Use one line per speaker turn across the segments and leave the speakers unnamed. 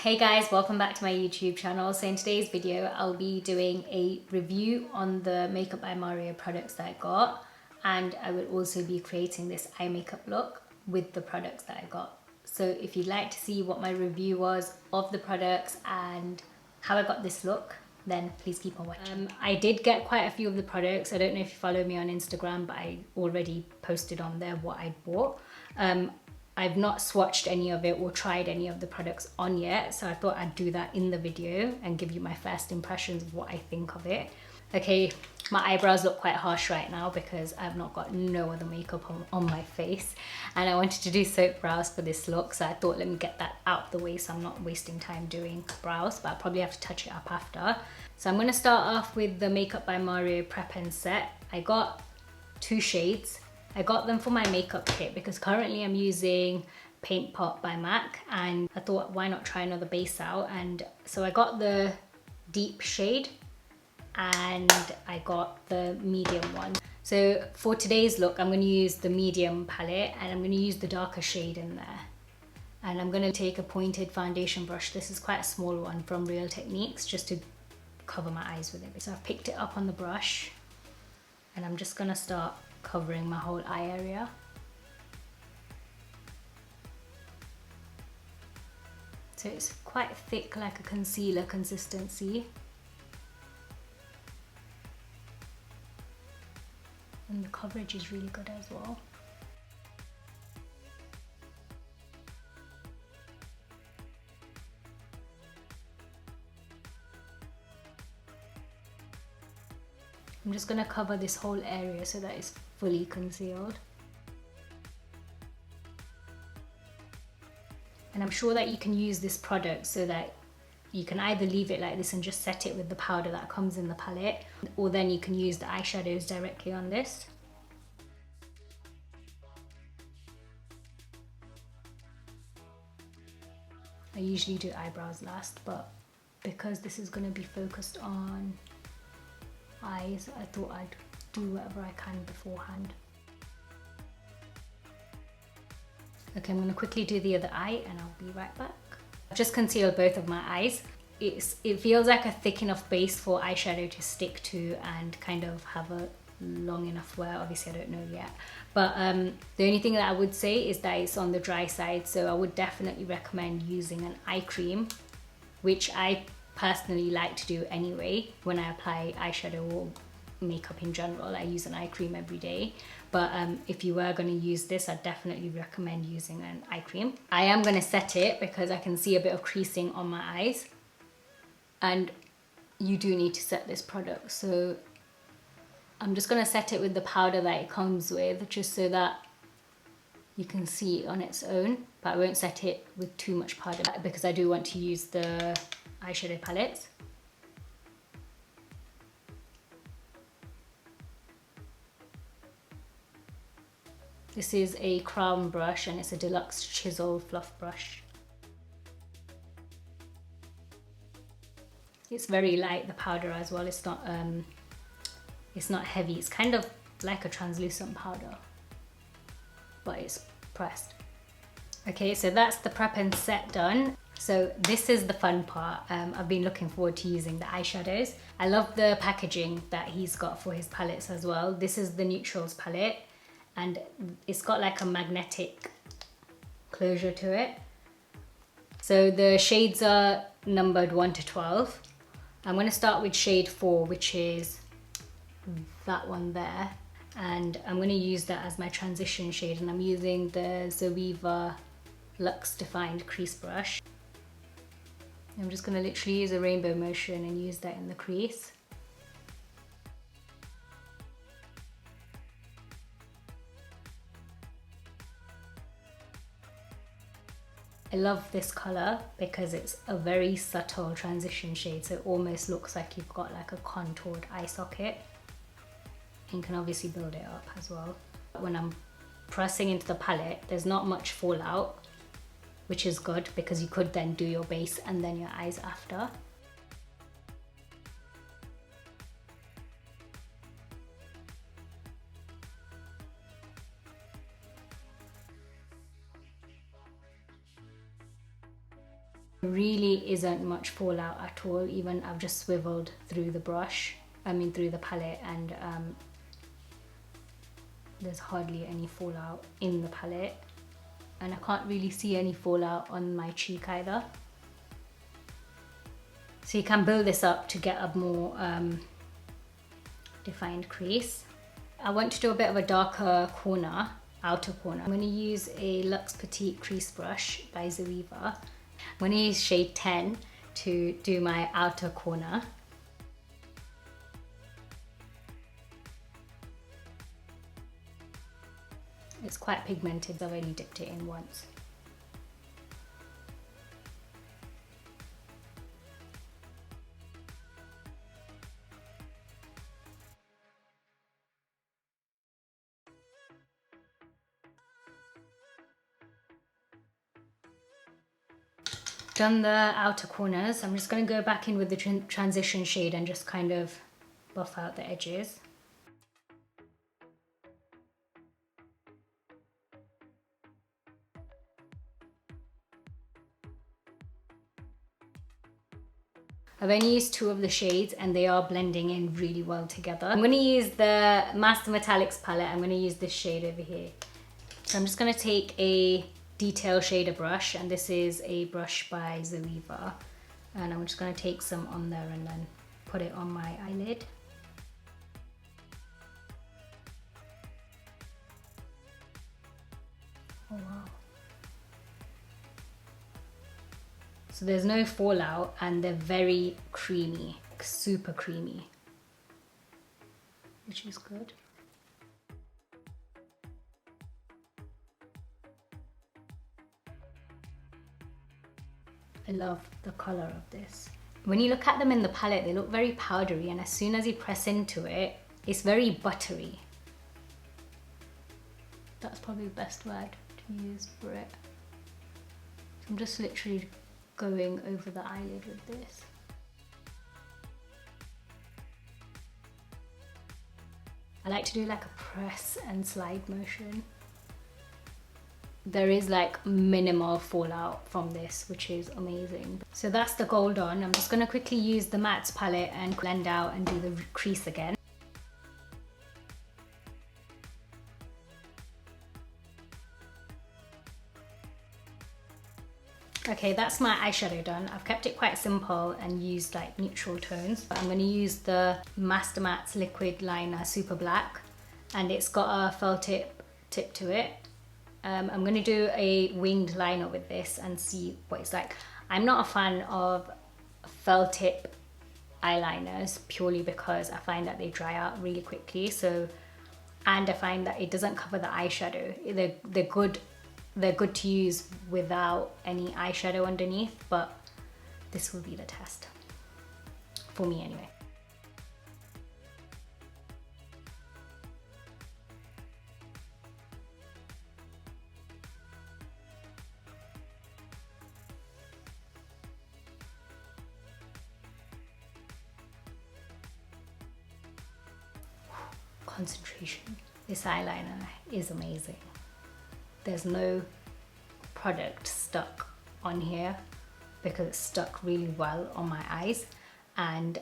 Hey guys, welcome back to my YouTube channel. So in today's video, I'll be doing a review on the Makeup by Mario products that I got, and I will also be creating this eye makeup look with the products that I got. So if you'd like to see what my review was of the products and how I got this look, then please keep on watching. I did get quite a few of the products. I don't know if you follow me on Instagram, but I already posted on there what I bought. I've not swatched any of it or tried any of the products on yet, so I thought I'd do that in the video and give you my first impressions of what I think of it. Okay, my eyebrows look quite harsh right now because I've not got no other makeup on my face, and I wanted to do soap brows for this look, so I thought let me get that out of the way so I'm not wasting time doing brows, but I'll probably have to touch it up after. So I'm going to start off with the Makeup by Mario Prep and Set. I got two shades. I got them for my makeup kit because currently I'm using Paint Pot by MAC, and I thought why not try another base out, and so I got the deep shade and I got the medium one. So for today's look I'm going to use the medium palette and I'm going to use the darker shade in there, and I'm going to take a pointed foundation brush. This is quite a small one from Real Techniques, just to cover my eyes with it. So I've picked it up on the brush and I'm just going to start covering my whole eye area. So it's quite thick, like a concealer consistency. And the coverage is really good as well. I'm just going to cover this whole area so that it's fully concealed. And I'm sure that you can use this product so that you can either leave it like this and just set it with the powder that comes in the palette, or then you can use the eyeshadows directly on this. I usually do eyebrows last, but because this is going to be focused on eyes, I thought I'd do whatever I can beforehand. Okay, I'm going to quickly do the other eye and I'll be right back. I've just concealed both of my eyes. It feels like a thick enough base for eyeshadow to stick to and kind of have a long enough wear. Obviously I don't know yet, but the only thing that I would say is that it's on the dry side, so I would definitely recommend using an eye cream, which I personally like to do anyway. When I apply eyeshadow or makeup in general, I use an eye cream every day, but if you were going to use this, I'd definitely recommend using an eye cream. I am going to set it because I can see a bit of creasing on my eyes, and you do need to set this product, so I'm just going to set it with the powder that it comes with, just so that you can see it on its own, but I won't set it with too much powder because I do want to use the eyeshadow palettes. This is a crown brush and it's a deluxe chisel fluff brush. It's very light, the powder as well. It's not heavy. It's kind of like a translucent powder, but it's pressed. Okay, so that's the prep and set done. So this is the fun part. I've been looking forward to using the eyeshadows. I love the packaging that he's got for his palettes as well. This is the Neutrals palette and it's got like a magnetic closure to it. So the shades are numbered 1 to 12. I'm going to start with shade 4, which is that one there. And I'm going to use that as my transition shade, and I'm using the Zoeva Luxe Defined Crease Brush. I'm just going to literally use a rainbow motion and use that in the crease. I love this colour because it's a very subtle transition shade, so it almost looks like you've got like a contoured eye socket. You can obviously build it up as well. When I'm pressing into the palette, there's not much fallout, which is good because you could then do your base and then your eyes after. Really isn't much fallout at all. Even I've just swiveled through the brush, through the palette, and there's hardly any fallout in the palette, and I can't really see any fallout on my cheek either. So you can build this up to get a more defined crease. I want to do a bit of a darker corner, outer corner. I'm going to use a Luxe Petite crease brush by Zoeva. I'm going to use shade 10 to do my outer corner. It's quite pigmented, I've only dipped it in once. Done the outer corners. I'm just going to go back in with the transition shade and just kind of buff out the edges. I've only used 2 of the shades and they are blending in really well together. I'm going to use the Master Metallics palette. I'm going to use this shade over here. So I'm just going to take a detail shader brush, and this is a brush by Zoeva, and I'm just going to take some on there and then put it on my eyelid. Oh wow. So there's no fallout and they're very creamy, super creamy, which is good. I love the color of this. When you look at them in the palette, they look very powdery, and as soon as you press into it, it's very buttery. That's probably the best word to use for it. So I'm just literally going over the eyelid with this. I like to do like a press and slide motion. There is like minimal fallout from this, which is amazing. So that's the gold on. I'm just going to quickly use the mattes palette and blend out and do the crease again. Okay, that's my eyeshadow done. I've kept it quite simple and used like neutral tones. I'm going to use the Master Mattes Liquid Liner Super Black, and it's got a felt tip to it. I'm going to do a winged liner with this and see what it's like. I'm not a fan of felt tip eyeliners purely because I find that they dry out really quickly. And I find that it doesn't cover the eyeshadow. They're good to use without any eyeshadow underneath, but this will be the test for me anyway. Concentration. This eyeliner is amazing. There's no product stuck on here because it's stuck really well on my eyes, and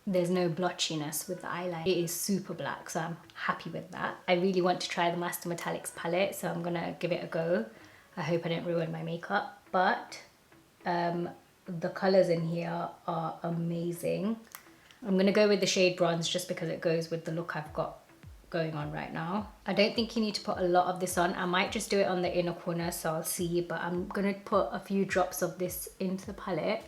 there's no blotchiness with the eyeliner. It is super black, so I'm happy with that. I really want to try the Master Metallics palette, so I'm gonna give it a go. I hope I didn't ruin my makeup, but the colors in here are amazing. I'm gonna go with the shade bronze just because it goes with the look I've got going on right now. I don't think you need to put a lot of this on. I might just do it on the inner corner, so I'll see, but I'm gonna put a few drops of this into the palette.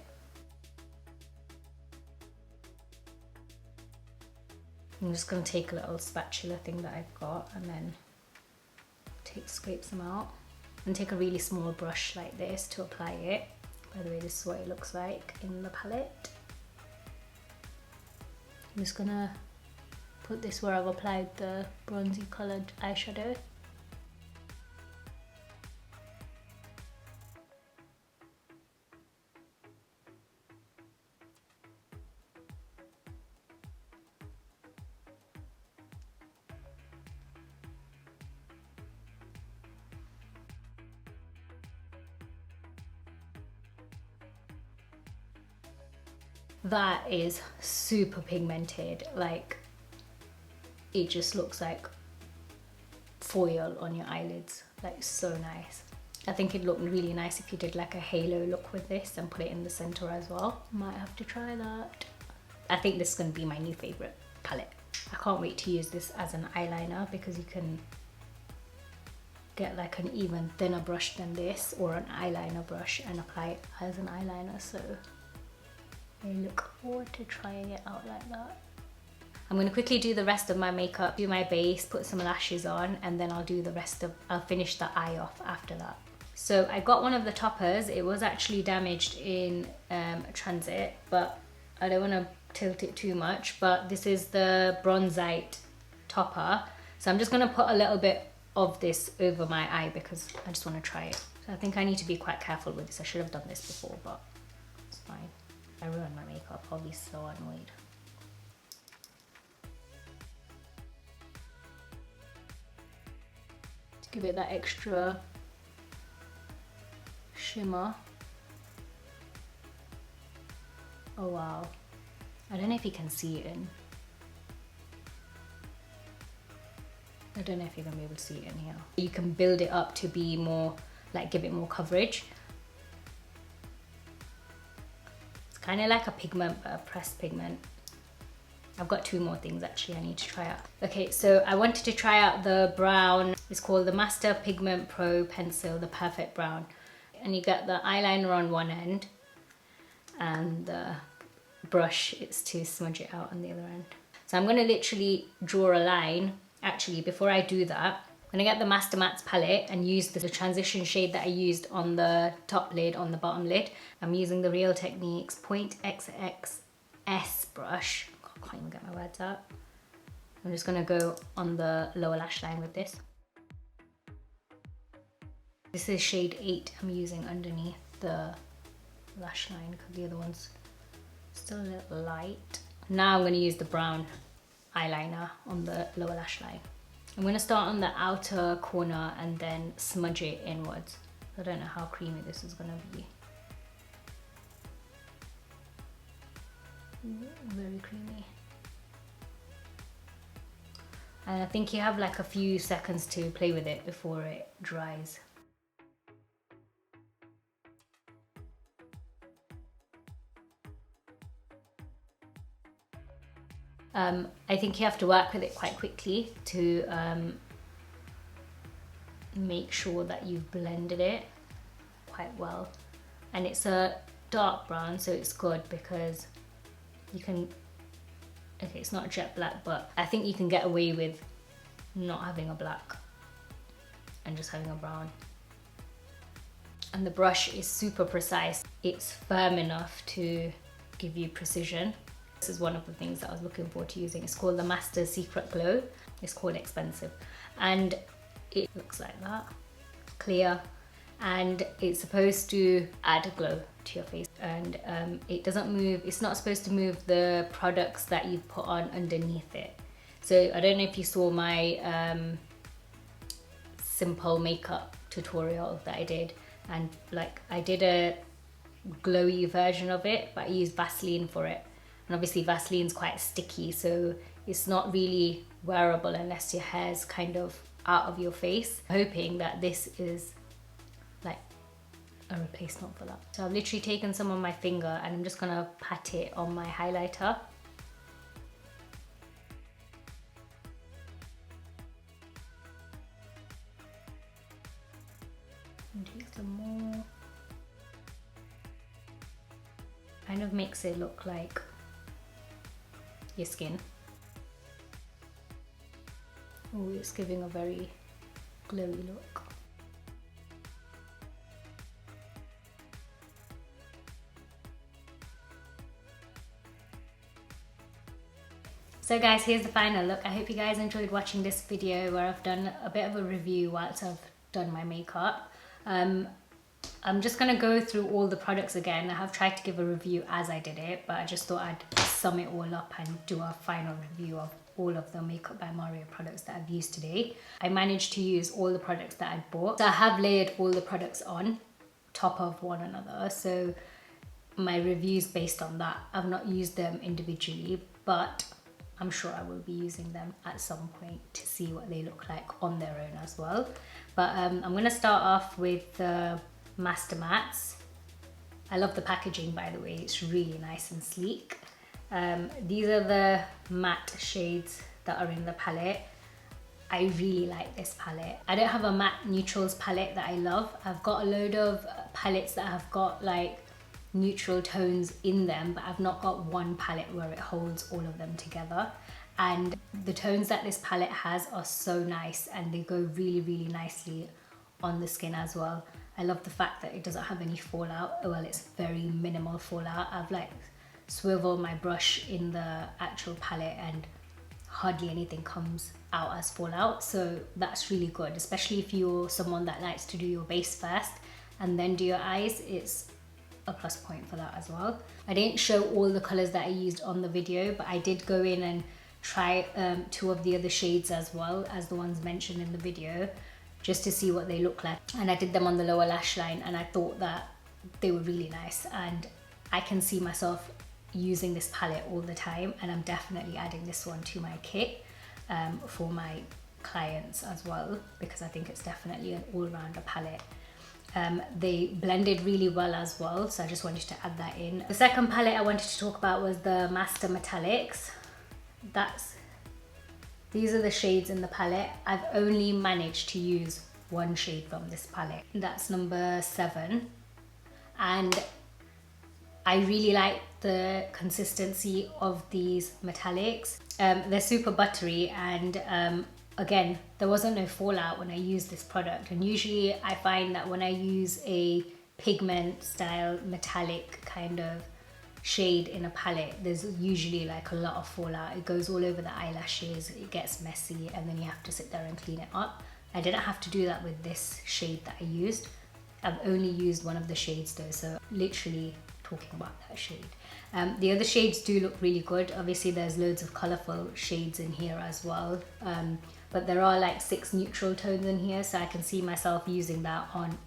I'm just gonna take a little spatula thing that I've got and then scrape some out, and take a really small brush like this to apply it. By the way, this is what it looks like in the palette. I'm just gonna put this where I've applied the bronzy coloured eyeshadow. That is super pigmented, like it just looks like foil on your eyelids, like so nice. I think it'd look really nice if you did like a halo look with this and put it in the center as well. Might have to try that. I think this is going to be my new favorite palette. I can't wait to use this as an eyeliner because you can get like an even thinner brush than this or an eyeliner brush and apply it as an eyeliner. So I look forward to trying it out like that. I'm going to quickly do the rest of my makeup, do my base, put some lashes on, and then I'll do the rest of, I'll finish the eye off after that. So I got one of the toppers. It was actually damaged in transit, but I don't want to tilt it too much, but this is the bronzite topper. So I'm just going to put a little bit of this over my eye because I just want to try it. So I think I need to be quite careful with this. I should have done this before, but it's fine. I ruined my makeup. I'll be so annoyed. To give it that extra shimmer. Oh wow. I don't know if you can see it in. I don't know if you're gonna be able to see it in here. You can build it up to be more, like give it more coverage. It's kind of like a pigment, but a pressed pigment. I've got two more things actually I need to try out. Okay, so I wanted to try out the brown. It's called the Master Pigment Pro Pencil, the Perfect Brown. And you get the eyeliner on one end and the brush is to smudge it out on the other end. So I'm gonna literally draw a line. Actually, before I do that, I'm gonna get the Master Mattes palette and use the transition shade that I used on the top lid, on the bottom lid. I'm using the Real Techniques .xxs brush. I can't even get my words out. I'm just gonna go on the lower lash line with this. This is shade 8 I'm using underneath the lash line because the other one's still a little light. Now I'm going to use the brown eyeliner on the lower lash line. I'm going to start on the outer corner and then smudge it inwards. I don't know how creamy this is going to be. Very creamy. And I think you have like a few seconds to play with it before it dries. I think you have to work with it quite quickly to make sure that you've blended it quite well. And it's a dark brown, so it's good because you can, okay, it's not jet black, but I think you can get away with not having a black and just having a brown. And the brush is super precise. It's firm enough to give you precision. This is one of the things that I was looking forward to using. It's called the Master Secret Glow. It's called Expensive. And it looks like that, clear. And it's supposed to add a glow to your face. And it doesn't move, it's not supposed to move the products that you put on underneath it. So I don't know if you saw my simple makeup tutorial that I did. And like I did a glowy version of it, but I used Vaseline for it. And obviously Vaseline's quite sticky, so it's not really wearable unless your hair's kind of out of your face. I'm hoping that this is like a replacement for that. So I've literally taken some on my finger and I'm just gonna pat it on my highlighter. And take some more. Kind of makes it look like your skin. Oh, it's giving a very glowy look. So guys, here's the final look. I hope you guys enjoyed watching this video where I've done a bit of a review whilst I've done my makeup. I'm just gonna go through all the products again. I have tried to give a review as I did it, but I just thought I'd sum it all up and do a final review of all of the Makeup by Mario products that I've used today. I managed to use all the products that I bought. So I have layered all the products on top of one another. So my reviews based on that. I've not used them individually, but I'm sure I will be using them at some point to see what they look like on their own as well. But I'm going to start off with the Master Mattes. I love the packaging, by the way. It's really nice and sleek. These are the matte shades that are in the palette. I really like this palette. I don't have a matte neutrals palette that I love. I've got a load of palettes that have got like neutral tones in them, but I've not got one palette where it holds all of them together. And the tones that this palette has are so nice, and they go really, really nicely on the skin as well. I love the fact that it doesn't have any fallout. Well, it's very minimal fallout. I've like swiveled my brush in the actual palette and hardly anything comes out as fallout, so that's really good, especially if you're someone that likes to do your base first and then do your eyes. It's a plus point for that as well. I didn't show all the colors that I used on the video, but I did go in and try 2 of the other shades as well as the ones mentioned in the video, just to see what they look like. And I did them on the lower lash line, and I thought that they were really nice, and I can see myself using this palette all the time, and I'm definitely adding this one to my kit for my clients as well, because I think it's definitely an all-rounder palette. They blended really well as well, so I just wanted to add that in. The second palette I wanted to talk about was the Master Metallics. These are the shades in the palette. I've only managed to use one shade from this palette. That's number 7. And I really like the consistency of these metallics. They're super buttery, and again, there wasn't no fallout when I used this product. And usually I find that when I use a pigment style metallic kind of shade in a palette, there's usually like a lot of fallout. It goes all over the eyelashes, it gets messy, and then you have to sit there and clean it up. I didn't have to do that with this shade that I used. I've only used one of the shades though, so literally talking about that shade. The other shades do look really good. Obviously there's loads of colourful shades in here as well, but there are like 6 neutral tones in here, so I can see myself using that on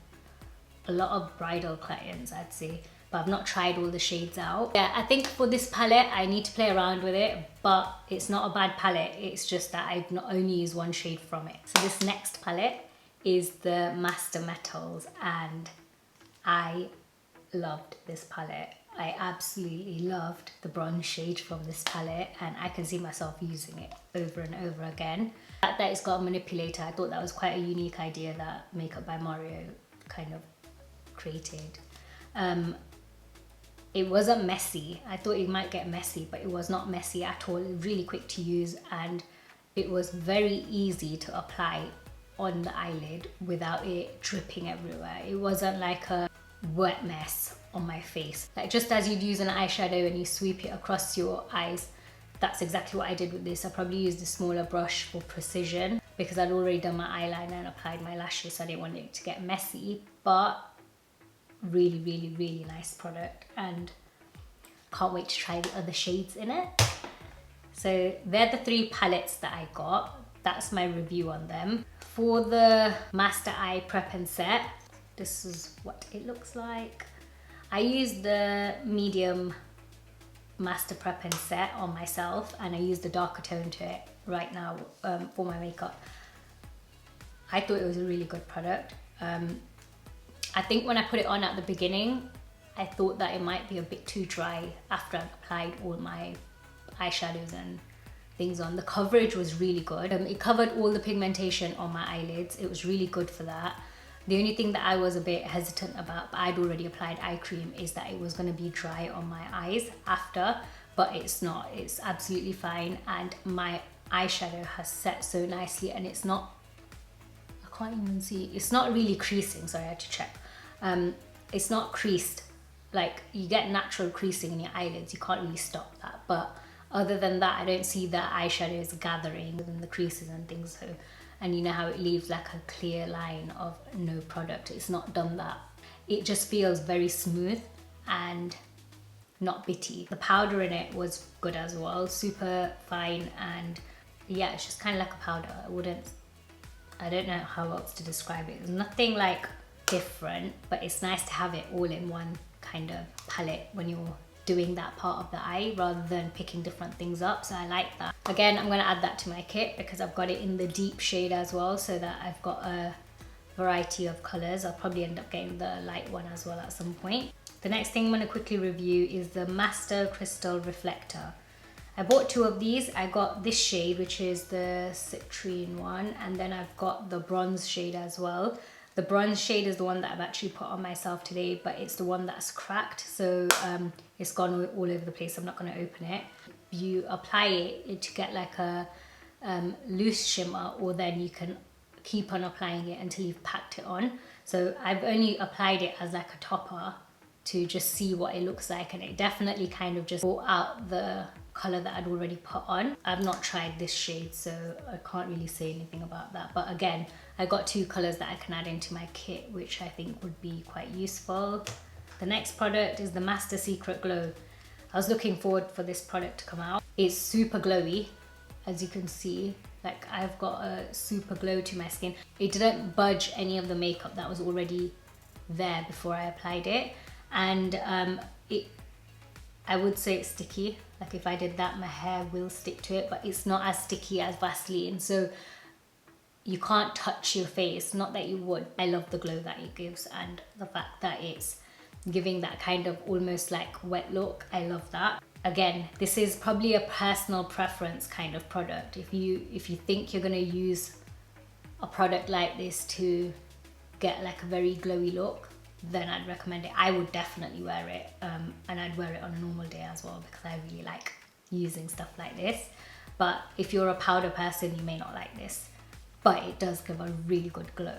a lot of bridal clients, I'd say. But I've not tried all the shades out. Yeah, I think for this palette I need to play around with it, but it's not a bad palette. It's just that I've not only used one shade from it. So this next palette is the Master Metals, and I loved this palette. I absolutely loved the bronze shade from this palette, and I can see myself using it over and over again. The fact that it's got a manipulator, I thought that was quite a unique idea that Makeup by Mario kind of created. It wasn't messy. I thought it might get messy, but it was not messy at all. It was really quick to use, and it was very easy to apply on the eyelid without it dripping everywhere. It wasn't like a wet mess on my face. Like just as you'd use an eyeshadow and you sweep it across your eyes, that's exactly what I did with this. I probably used a smaller brush for precision because I'd already done my eyeliner and applied my lashes, so I didn't want it to get messy. But really, really, really nice product, and can't wait to try the other shades in it. So they're the 3 palettes that I got. That's my review on them. For the Master Eye Prep and Set, this is what it looks like. I used the medium Master Prep and Set on myself, and I used the darker tone to it right now for my makeup. I thought it was a really good product. I think when I put it on at the beginning, I thought that it might be a bit too dry after I'd applied all my eyeshadows and things on. The coverage was really good. It covered all the pigmentation on my eyelids. It was really good for that. The only thing that I was a bit hesitant about, but I'd already applied eye cream, is that it was going to be dry on my eyes after, but it's not. It's absolutely fine, and my eyeshadow has set so nicely, and it's not, I can't even see, it's not really creasing. Sorry, I had to check. It's not creased. Like, you get natural creasing in your eyelids, you can't really stop that, but other than that, I don't see the eyeshadows gathering within the creases and things. So, and you know how it leaves like a clear line of no product. It's not done that. It just feels very smooth and not bitty. The powder in it was good as well, super fine, and yeah, it's just kind of like a powder. I don't know how else to describe it. There's nothing like different, but it's nice to have it all in one kind of palette when you're doing that part of the eye rather than picking different things up. So I like that. Again, I'm gonna add that to my kit because I've got it in the deep shade as well, so that I've got a variety of colors. I'll probably end up getting the light one as well at some point. The next thing I'm gonna quickly review is the Master Crystal Reflector. I bought 2 of these. I got this shade, which is the citrine one, and then I've got the bronze shade as well. The bronze shade is the one that I've actually put on myself today, but it's the one that's cracked, so it's gone all over the place. I'm not going to open it. You apply it to get like a loose shimmer, or then you can keep on applying it until you've packed it on. So I've only applied it as like a topper to just see what it looks like, and it definitely kind of just brought out the color that I'd already put on. I've not tried this shade, so I can't really say anything about that, but again, I got 2 colors that I can add into my kit, which I think would be quite useful. The next product is the Master Secret Glow. I was looking forward for this product to come out. It's super glowy, as you can see. Like, I've got a super glow to my skin. It didn't budge any of the makeup that was already there before I applied it, and I would say it's sticky. Like, if I did that, my hair will stick to it, but it's not as sticky as Vaseline, so you can't touch your face. Not that you would. I love the glow that it gives, and the fact that it's giving that kind of almost like wet look. I love that. Again, this is probably a personal preference kind of product. If you think you're gonna use a product like this to get like a very glowy look, then I'd recommend it. I would definitely wear it, and I'd wear it on a normal day as well, because I really like using stuff like this. But if you're a powder person, you may not like this, but it does give a really good glow.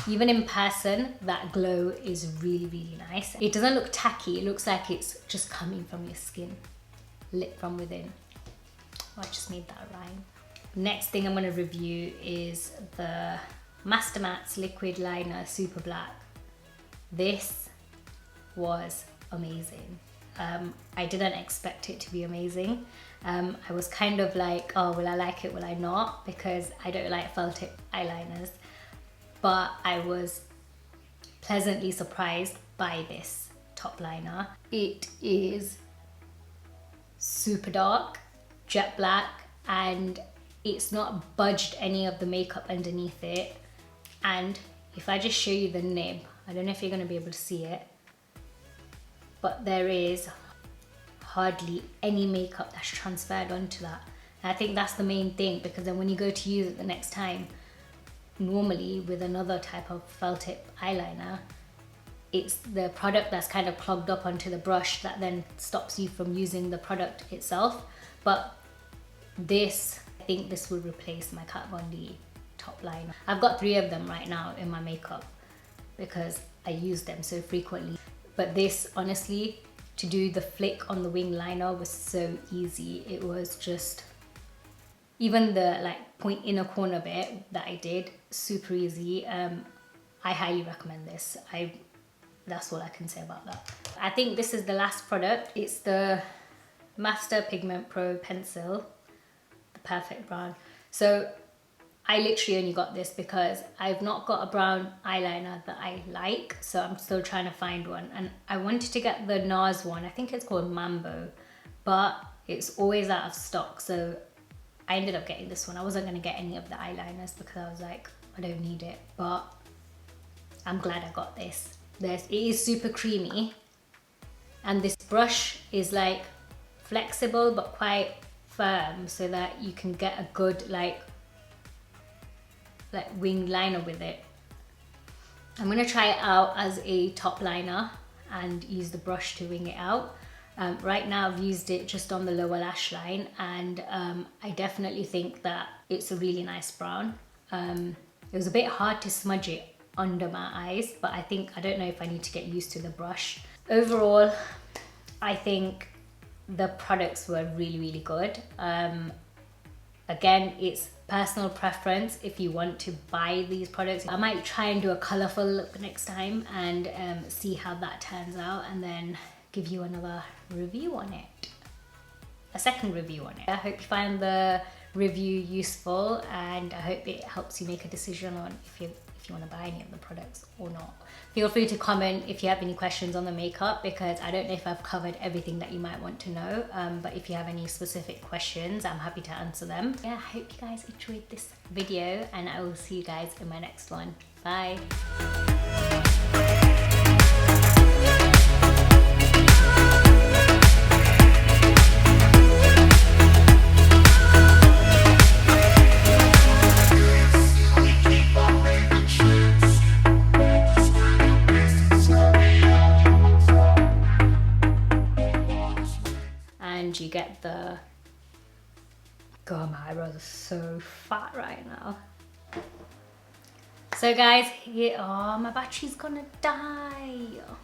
Even in person, that glow is really, really nice. It doesn't look tacky. It looks like it's just coming from your skin, lit from within. Oh, I just made that rhyme. Next thing I'm gonna review is the Master Mattes Liquid Liner Super Black. This was amazing. I didn't expect it to be amazing. I was kind of like, oh, will I like it, will I not? Because I don't like felt tip eyeliners. But I was pleasantly surprised by this top liner. It is super dark, jet black, and it's not budged any of the makeup underneath it. And if I just show you the nib, I don't know if you're going to be able to see it, but there is hardly any makeup that's transferred onto that. And I think that's the main thing, because then when you go to use it the next time, normally with another type of felt tip eyeliner, it's the product that's kind of clogged up onto the brush that then stops you from using the product itself. But this, I think this will replace my Kat Von D top liner. I've got 3 of them right now in my makeup because I use them so frequently. But this, honestly, to do the flick on the wing liner was so easy. It was just, even the like point inner corner bit that I did, super easy. I highly recommend this. That's all I can say about that. I think this is the last product. It's the Master Pigment Pro Pencil, the Perfect Brown. So I literally only got this because I've not got a brown eyeliner that I like, so I'm still trying to find one. And I wanted to get the NARS one, I think it's called Mambo, but it's always out of stock, so I ended up getting this one. I wasn't gonna get any of the eyeliners because I was like, I don't need it, but I'm glad I got this. It is super creamy, and this brush is like flexible but quite firm, so that you can get a good like wing liner with it. I'm gonna try it out as a top liner and use the brush to wing it out. Right now I've used it just on the lower lash line, and I definitely think that it's a really nice brown. It was a bit hard to smudge it under my eyes, but I don't know if I need to get used to the brush. Overall, I think the products were really, really good. Again, it's personal preference if you want to buy these products. I might try and do a colourful look next time and see how that turns out, and then give you another review on it. A second review on it. I hope you find the review useful, and I hope it helps you make a decision on if you want to buy any of the products or not. Feel free to comment if you have any questions on the makeup, because I don't know if I've covered everything that you might want to know, but if you have any specific questions, I'm happy to answer them. Yeah, I hope you guys enjoyed this video, and I will see you guys in my next one. Bye. And you get the, God, my eyebrows are so fat right now. So guys, here, oh, my battery's gonna die.